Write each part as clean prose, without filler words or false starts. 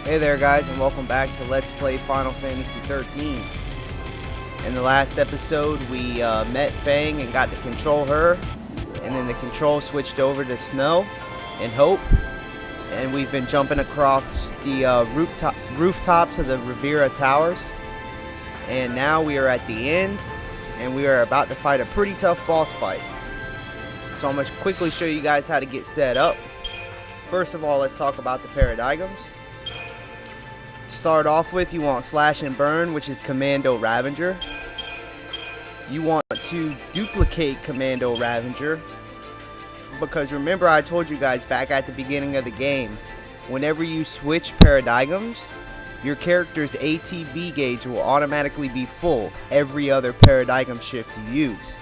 Hey there guys, and welcome back to Let's Play Final Fantasy XIII. In the last episode we met Fang and got to control her, and then the control switched over to Snow and Hope, and we've been jumping across the rooftops of the Rivera Towers, and now we are at the end and we are about to fight a pretty tough boss fight. So I'm going to quickly show you guys how to get set up. First of all, let's talk about the paradigms. Start off with, you want Slash and Burn, which is Commando Ravager. You want to duplicate Commando Ravager, because remember I told you guys back at the beginning of the game, whenever you switch paradigms, your character's ATB gauge will automatically be full every other paradigm shift you use.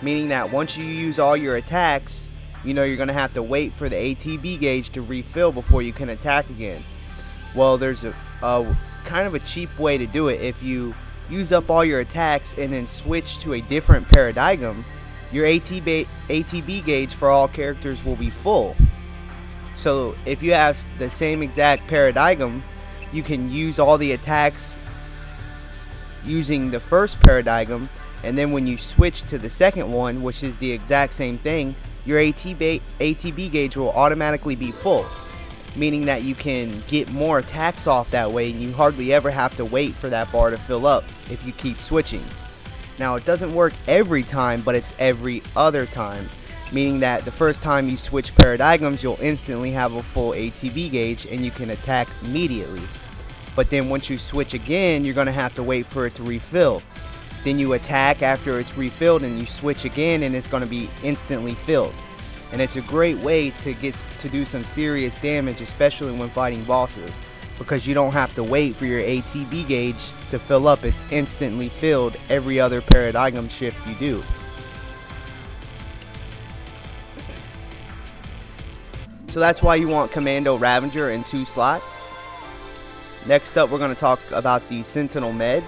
Meaning that once you use all your attacks, you know you're going to have to wait for the ATB gauge to refill before you can attack again. Well, there's a kind of a cheap way to do it. If you use up all your attacks and then switch to a different paradigm, your ATB gauge for all characters will be full. So if you have the same exact paradigm, you can use all the attacks using the first paradigm, and then when you switch to the second one, which is the exact same thing, your ATB gauge will automatically be full. Meaning that you can get more attacks off that way, and you hardly ever have to wait for that bar to fill up if you keep switching. Now, it doesn't work every time, but it's every other time. Meaning that the first time you switch paradigms, you'll instantly have a full ATB gauge and you can attack immediately. But then once you switch again, you're going to have to wait for it to refill. Then you attack after it's refilled, and you switch again and it's going to be instantly filled. And it's a great way to do some serious damage, especially when fighting bosses, because you don't have to wait for your ATB gauge to fill up. It's instantly filled every other paradigm shift you do. So that's why you want Commando Ravager in 2 slots. Next up, we're going to talk about the Sentinel Med,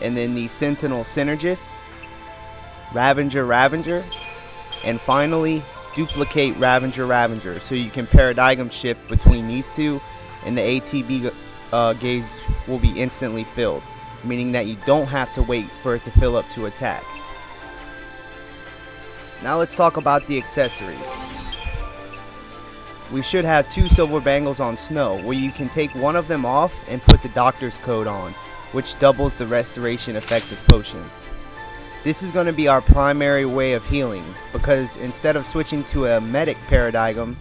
and then the Sentinel Synergist, Ravager, and finally duplicate Ravager, so you can paradigm shift between these two, and the ATB gauge will be instantly filled, meaning that you don't have to wait for it to fill up to attack. Now let's talk about the accessories. We should have 2 silver bangles on Snow, where you can take one of them off and put the doctor's coat on, which doubles the restoration effect of potions. This is going to be our primary way of healing, because instead of switching to a medic paradigm,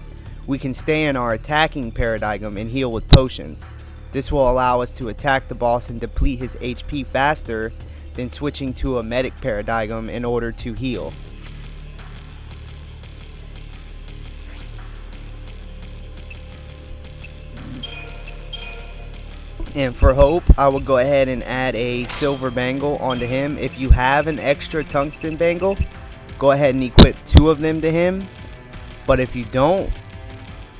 we can stay in our attacking paradigm and heal with potions. This will allow us to attack the boss and deplete his HP faster than switching to a medic paradigm in order to heal. And for Hope, I will go ahead and add a silver bangle onto him. If you have an extra tungsten bangle, go ahead and equip 2 of them to him. But if you don't,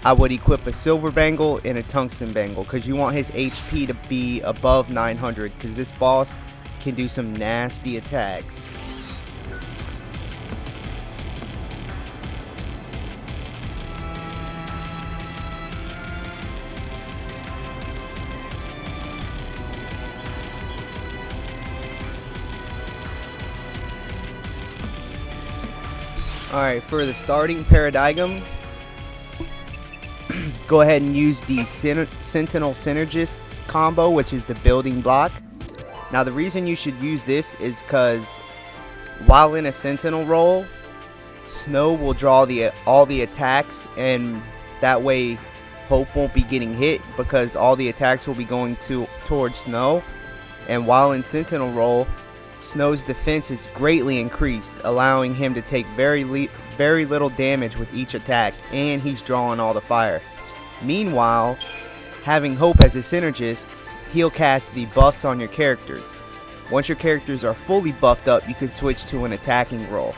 I would equip a silver bangle and a tungsten bangle, because you want his HP to be above 900, because this boss can do some nasty attacks. Alright, for the starting paradigm, go ahead and use the Sentinel Synergist combo, which is the building block. Now the reason you should use this is because while in a Sentinel role, Snow will draw all the attacks, and that way Hope won't be getting hit, because all the attacks will be going towards Snow. And while in Sentinel role, Snow's defense is greatly increased, allowing him to take very little damage with each attack, and he's drawing all the fire. Meanwhile, having Hope as a synergist, he'll cast the buffs on your characters. Once your characters are fully buffed up, you can switch to an attacking role.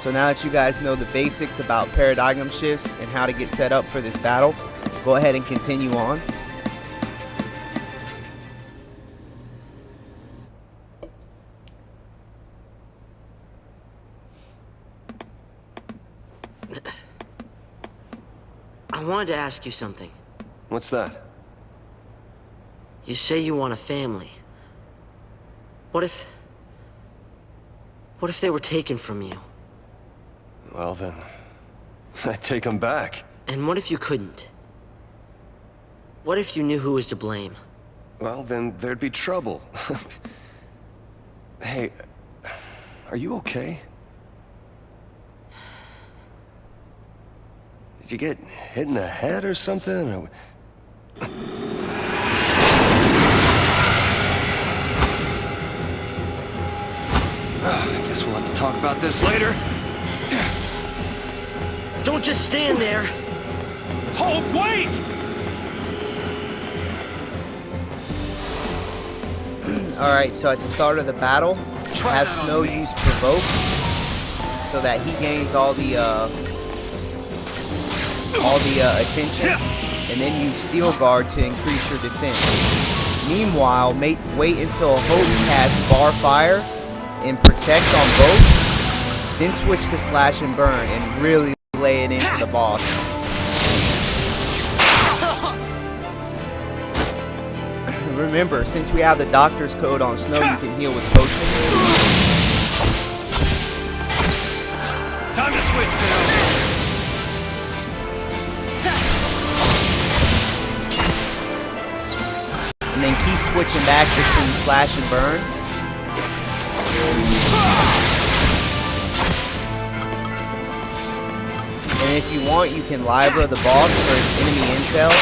So now that you guys know the basics about paradigm shifts and how to get set up for this battle, go ahead and continue on. I wanted to ask you something. What's that? You say you want a family. What if they were taken from you? Well then, I'd take them back. And what if you couldn't? What if you knew who was to blame? Well, then there'd be trouble. Hey, are you okay? Did you get hit in the head or something? Or... I guess we'll have to talk about this later. Don't just stand there! Hold, wait! Alright, so at the start of the battle, have Snow use Provoke so that he gains all the attention, and then use Steel Guard to increase your defense. Meanwhile, wait until Hope casts Bar Fire and Protect on both, then switch to Slash and Burn and really lay it into the boss. Remember, since we have the Doctor's Code on Snow, you can heal with potions. Time to switch, kiddo. And then keep switching back between Slash and Burn. And if you want, you can Libra the boss for his enemy intel.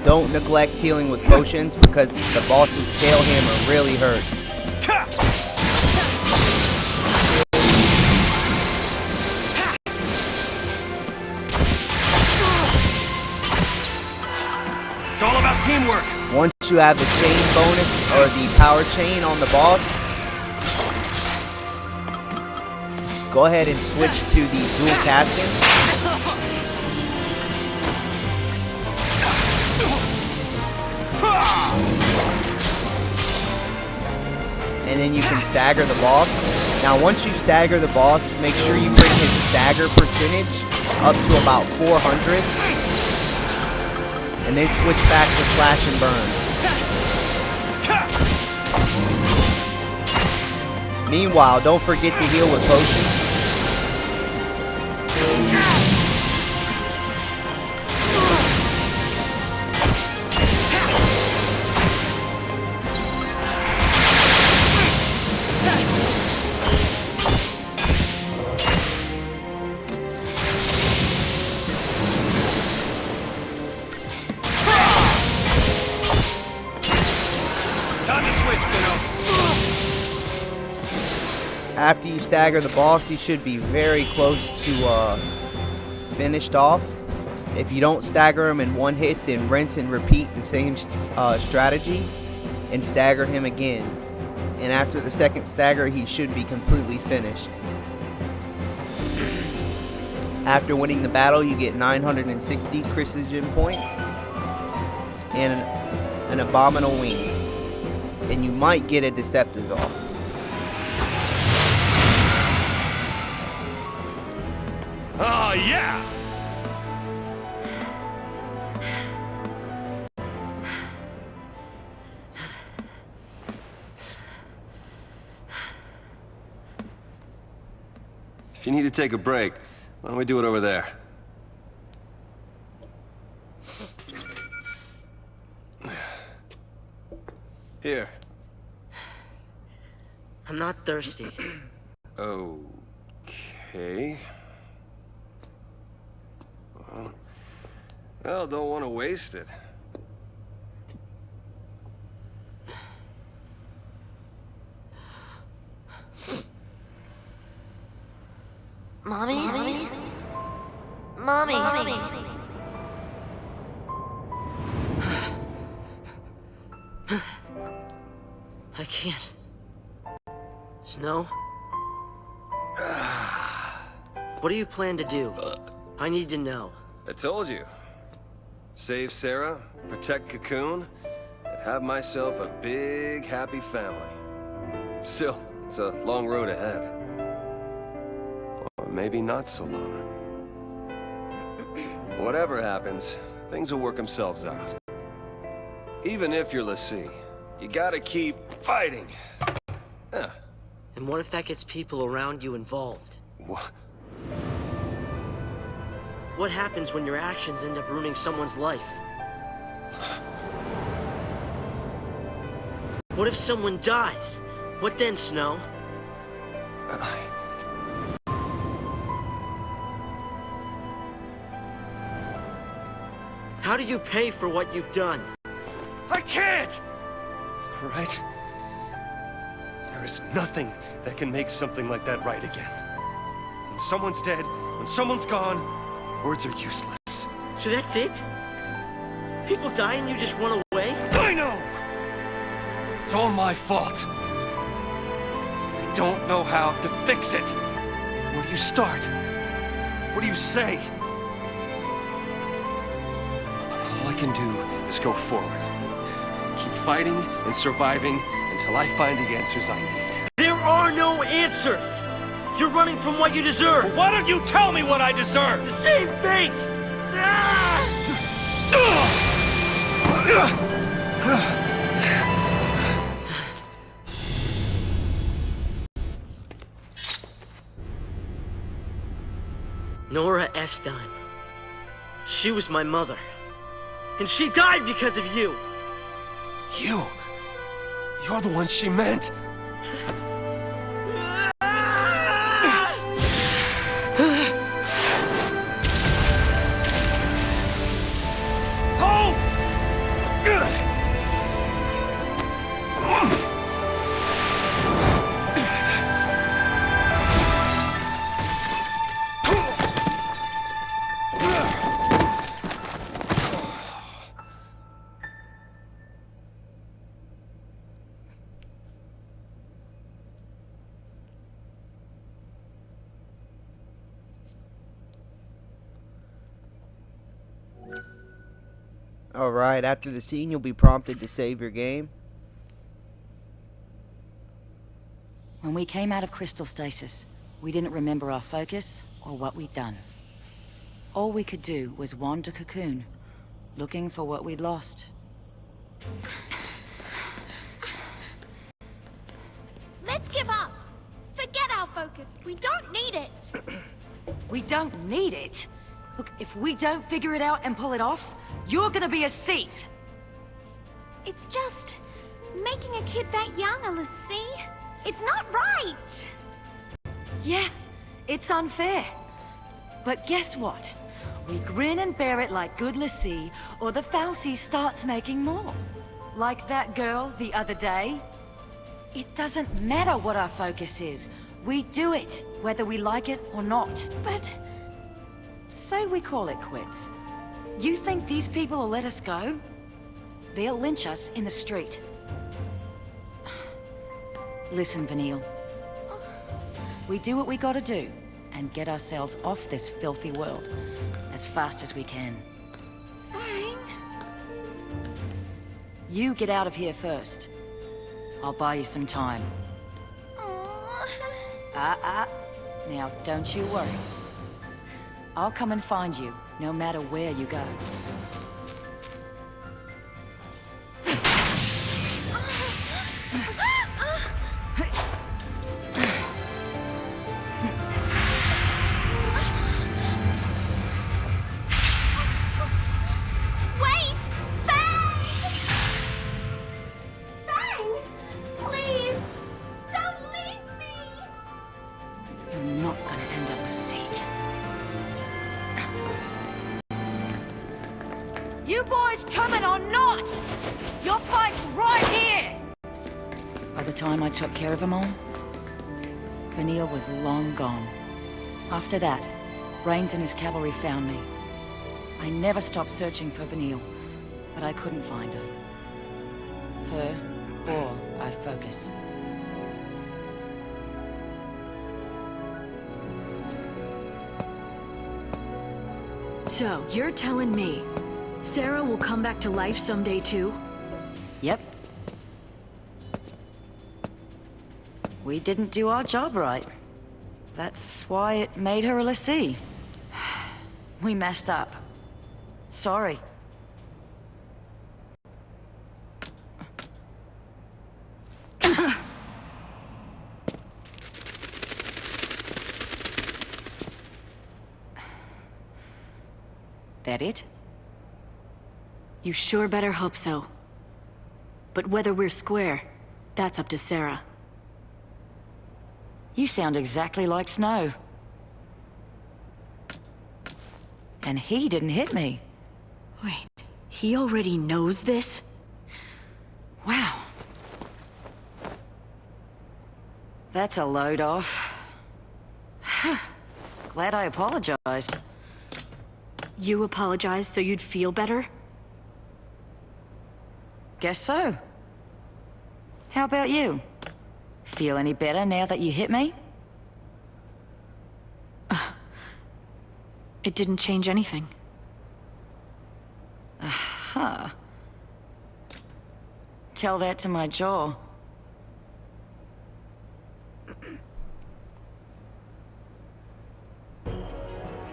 Don't neglect healing with potions because the boss's tail hammer really hurts. It's all about teamwork. Once you have the chain bonus or the power chain on the boss, go ahead and switch to the dual casting. And then you can stagger the boss. Now once you stagger the boss, make sure you bring his stagger percentage up to about 400. And then switch back to Slash and Burn. Meanwhile, don't forget to heal with potions. After you stagger the boss, you should be very close to finished off. If you don't stagger him in one hit, then rinse and repeat the same strategy and stagger him again. And after the second stagger, he should be completely finished. After winning the battle, you get 960 Chrysogen points and an Abominal Wing. And you might get a Deceptizol. Oh, yeah! If you need to take a break, why don't we do it over there? Here. I'm not thirsty. Okay. Well, don't want to waste it. Mommy? Mommy? I can't. Snow? What do you plan to do? I need to know. I told you. Save Sarah, protect Cocoon, and have myself a big, happy family. Still, it's a long road ahead. Or maybe not so long. Whatever happens, things will work themselves out. Even if you're l'Cie, you gotta keep fighting. Yeah. And what if that gets people around you involved? What? What happens when your actions end up ruining someone's life? What if someone dies? What then, Snow? How do you pay for what you've done? I can't! All right? There is nothing that can make something like that right again. When someone's dead, when someone's gone, words are useless. So that's it? People die and you just run away? I know! It's all my fault. I don't know how to fix it. Where do you start? What do you say? All I can do is go forward. Keep fighting and surviving until I find the answers I need. There are no answers! You're running from what you deserve! Well, why don't you tell me what I deserve? The same fate! Nora Estime. She was my mother. And she died because of you! You're the one she meant! Alright, after the scene, you'll be prompted to save your game. When we came out of crystal stasis, we didn't remember our focus or what we'd done. All we could do was wander Cocoon, looking for what we'd lost. Let's give up. Forget our focus. We don't need it. We don't need it? Look, if we don't figure it out and pull it off, you're gonna be a thief! It's just making a kid that young, l'Cie. It's not right. Yeah, it's unfair. But guess what? We grin and bear it like good l'Cie, or the Fal'Cie starts making more. Like that girl the other day. It doesn't matter what our focus is. We do it, whether we like it or not. But Say we call it quits. You think these people will let us go? They'll lynch us in the street. Listen, Vanille. We do what we gotta do, and get ourselves off this filthy world as fast as we can. fine. You get out of here first. I'll buy you some time. Aww. Now, don't you worry. I'll come and find you, no matter where you go. Wait! Fang! Fang! Please! Don't leave me! You're not gonna end up a thief. You boys coming or not? Your fight's right here! By the time I took care of them all, Vanille was long gone. After that, Rains and his cavalry found me. I never stopped searching for Vanille, but I couldn't find her. Her or our focus. So, you're telling me Sarah will come back to life someday too? Yep. We didn't do our job right. That's why it made her a l'Cie. We messed up. Sorry. That it? You sure better hope so. But whether we're square, that's up to Sarah. You sound exactly like Snow. And he didn't hit me. Wait, he already knows this? Wow. That's a load off. Glad I apologized. You apologized so you'd feel better? Guess so. How about you? Feel any better now that you hit me? It didn't change anything. Huh. Tell that to my jaw.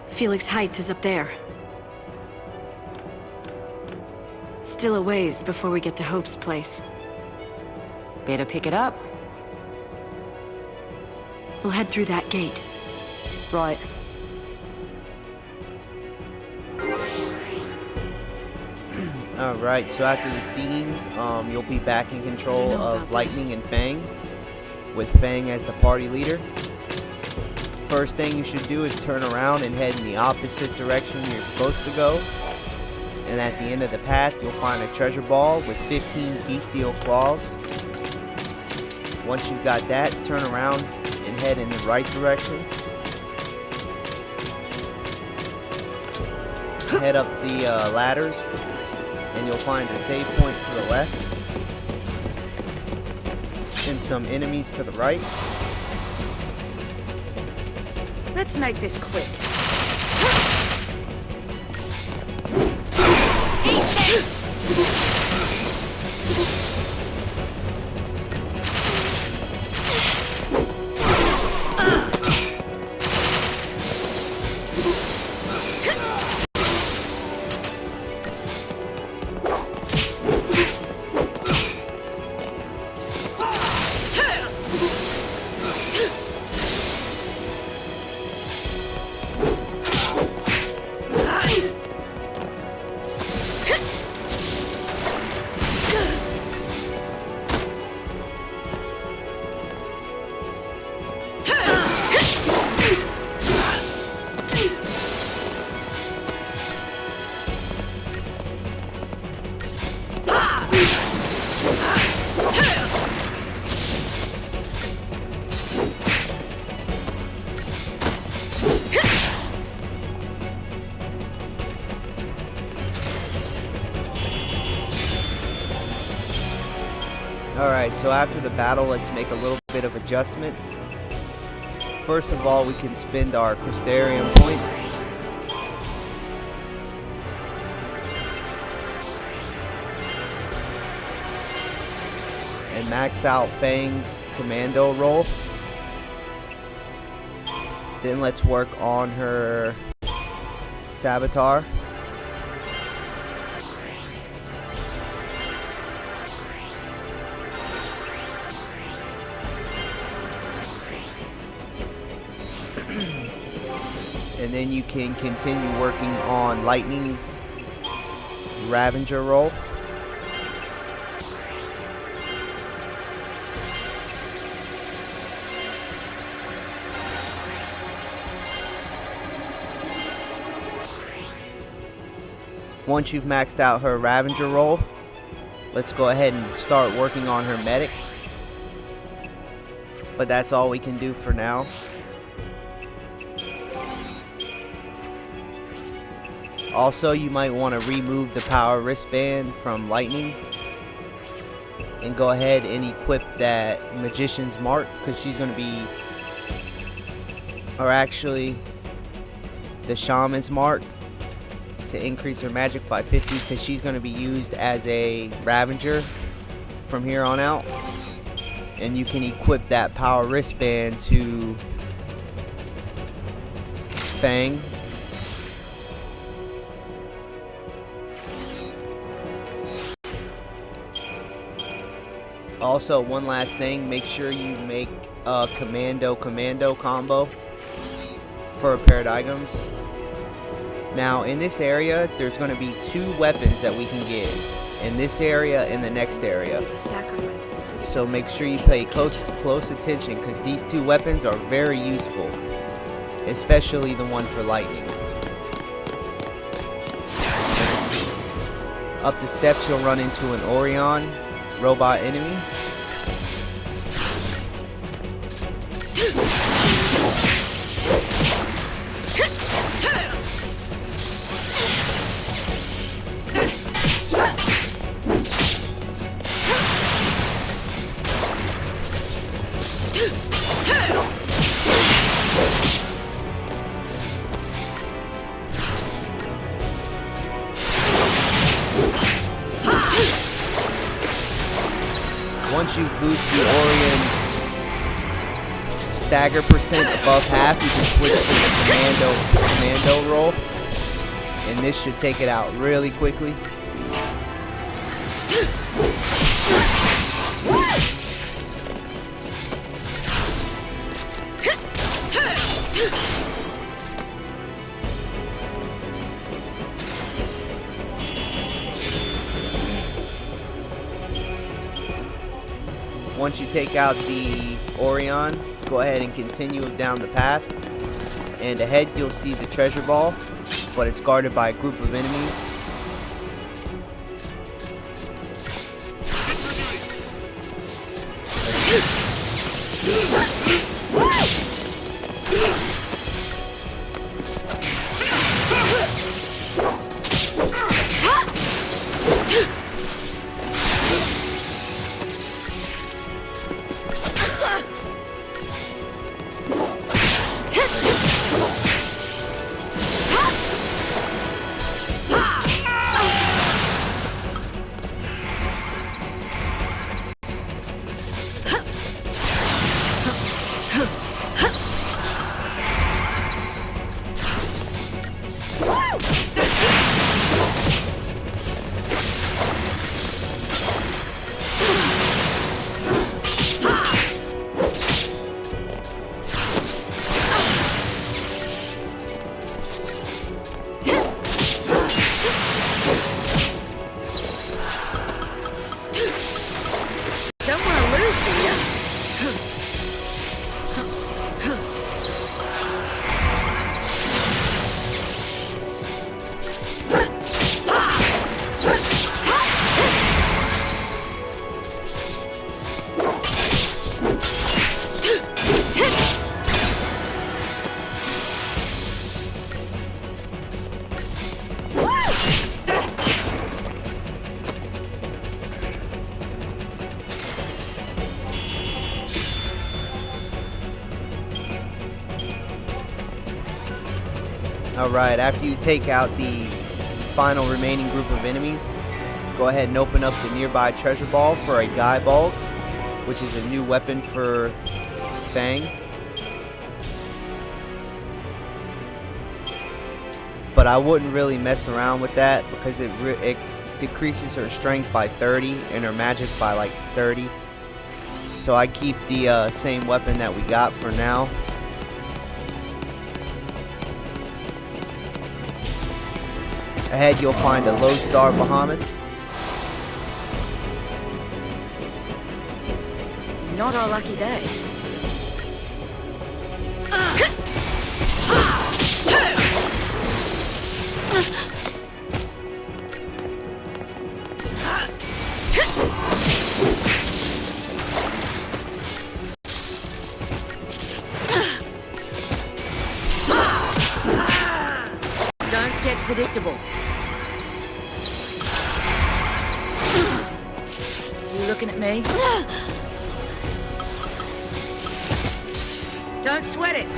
Felix Heights is up there. Still a ways before we get to Hope's place. Better pick it up. We'll head through that gate. Right. Alright, so after the scenes, you'll be back in control I know of about Lightning this. and Fang, with Fang as the party leader. First thing you should do is turn around and head in the opposite direction you're supposed to go. And at the end of the path, you'll find a treasure ball with 15 bestial claws. Once you've got that, turn around and head in the right direction. Head up the ladders, and you'll find a save point to the left. And some enemies to the right. Let's make this quick. Alright, so after the battle, let's make a little bit of adjustments. First of all, we can spend our Crystarium points. And max out Fang's commando roll. Then let's work on her Saboteur. And then you can continue working on Lightning's Ravager roll. Once you've maxed out her Ravager roll, let's go ahead and start working on her medic. But that's all we can do for now. Also, you might want to remove the power wristband from Lightning and go ahead and equip that Magician's Mark, because she's going to be, or actually the Shaman's Mark, to increase her magic by 50, because she's going to be used as a Ravager from here on out. And you can equip that power wristband to Fang. Also, one last thing, make sure you make a commando combo for paradigms. Now, in this area, there's going to be 2 weapons that we can get. In this area and the next area. So make sure you pay close attention, because these 2 weapons are very useful. Especially the one for lightning. Up the steps, you'll run into an Orion robot enemy. Once you boost the Orion's stagger percent above half, you can switch to the commando roll, and this should take it out really quickly. Once you take out the Orion, go ahead and continue down the path. And ahead you'll see the treasure ball, but it's guarded by a group of enemies. Alright, after you take out the final remaining group of enemies, go ahead and open up the nearby treasure ball for a Guy Bulb, which is a new weapon for Fang. But I wouldn't really mess around with that, because it decreases her strength by 30 and her magic by like 30. So I keep the same weapon that we got for now. Ahead you'll find a Lodestar Bahamut. Not our lucky day. Don't get predictable. You looking at me? Don't sweat it.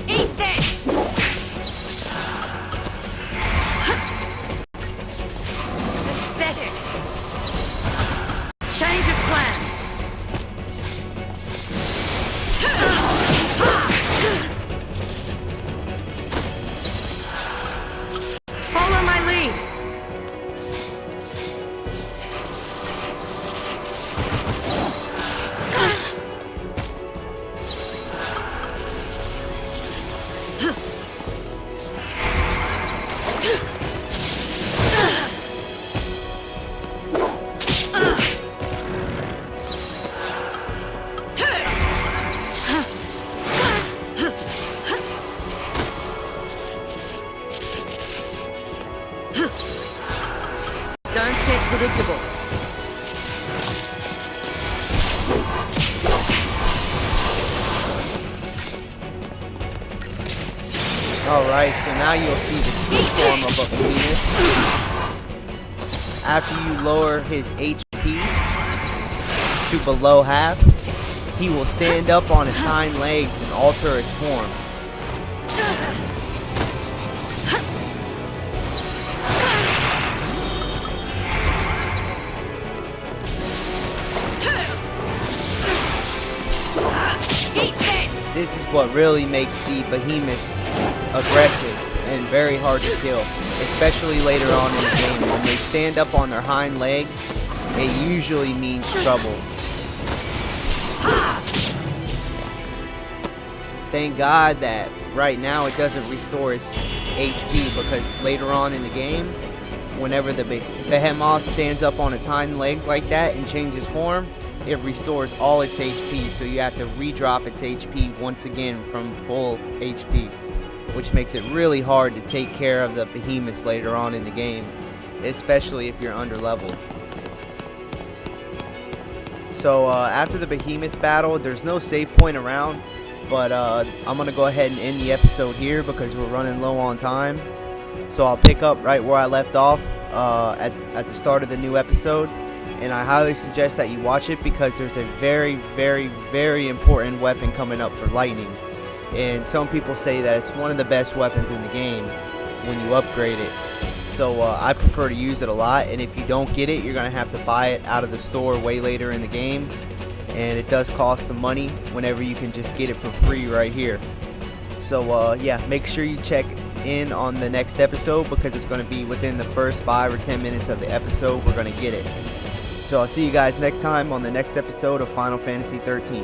Eat this. Pathetic. Change of plans. Don't get predictable. Alright, so now you'll see the true form of a Behemoth. After you lower his HP to below half, he will stand up on his hind legs and alter its form. This is what really makes the Behemoths aggressive and very hard to kill, especially later on in the game. When they stand up on their hind legs, it usually means trouble. Thank God that right now it doesn't restore its HP, because later on in the game, whenever the Behemoth stands up on its hind legs like that and changes form, it restores all its HP, so you have to re-drop its HP once again from full HP, which makes it really hard to take care of the Behemoths later on in the game, especially if you're under leveled. So after the Behemoth battle, there's no save point around, but I'm gonna go ahead and end the episode here because we're running low on time. So I'll pick up right where I left off at the start of the new episode. And I highly suggest that you watch it because there's a very, very, very important weapon coming up for lightning. And some people say that it's one of the best weapons in the game when you upgrade it. So I prefer to use it a lot, and if you don't get it, you're going to have to buy it out of the store way later in the game. And it does cost some money whenever you can just get it for free right here. So yeah, make sure you check in on the next episode because it's going to be within the first 5 or 10 minutes of the episode we're going to get it. So I'll see you guys next time on the next episode of Final Fantasy XIII.